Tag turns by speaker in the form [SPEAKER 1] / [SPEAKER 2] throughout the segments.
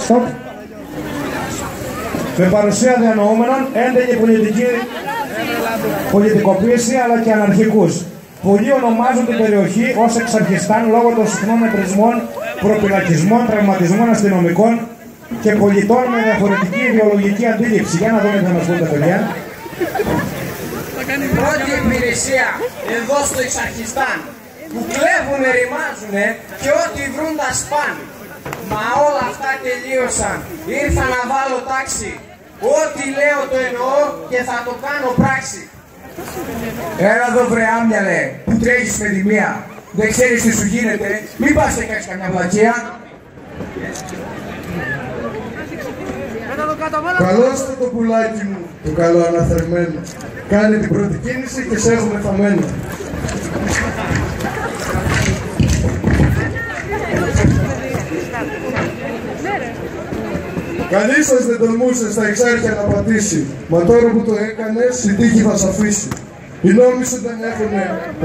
[SPEAKER 1] Stop. Με παρουσία διανοούμενων, έντεγη πολιτικοποίηση αλλά και αναρχικούς. Πολλοί ονομάζουν την περιοχή ως Εξαρχιστάν λόγω των συχνών επρισμών, προπυλακισμών, τραυματισμών αστυνομικών και πολιτών με διαφορετική ιδεολογική αντίληψη. Για να δούμε τι θα μας πούν τα παιδιά.
[SPEAKER 2] Πρώτη υπηρεσία εδώ στο Εξαρχιστάν που κλέβουνε, ρημάζουνε και ό,τι βρουν τα σπάν. Μα όλα αυτά τελείωσαν. Ήρθα να βάλω τάξη. Ό,τι λέω το εννοώ και θα το κάνω πράξη.
[SPEAKER 3] Έλα εδώ βρε άμυαλε, που τρέχεις με τη μία. Δεν ξέρεις τι σου γίνεται, μην πας και κάνεις καμιά βλακεία.
[SPEAKER 4] Καλώς το πουλάκι μου, το καλό αναθερμένο. Κάνε την πρώτη κίνηση και σε έχουμε φαμένο. Κανείς σας δεν τολμούσε στα Εξάρχεια να πατήσει. Μα τώρα που το έκανες, η τύχη θα σ' αφήσει. Οι νόμοι σου δεν έχουν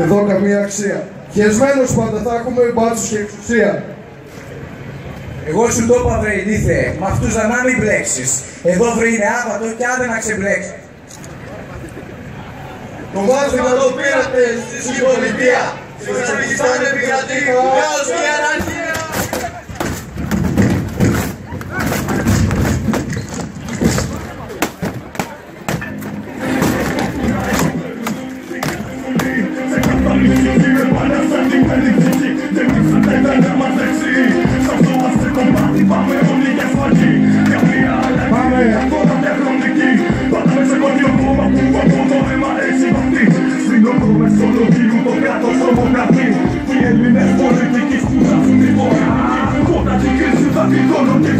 [SPEAKER 4] εδώ καμία αξία. Χεσμένος πάντα θα έχουμε μπάτσους και εξουσία.
[SPEAKER 3] Εγώ σου το είπα βρε ηλίθε, μ' αυτούς να μην μπλέξεις. Εδώ βρε είναι άβατο και άντε να ξεμπλέξεις.
[SPEAKER 4] Το μάθημα το πήρατε στη συμπολιτεία. Στο Εξαρχιστάν επικρατεί χάος και αναρχία.
[SPEAKER 5] Οι Έλληνες πολιτικοί σπουδάζουν τη βορρά. Κοντά την κρίση θα τη δώνω και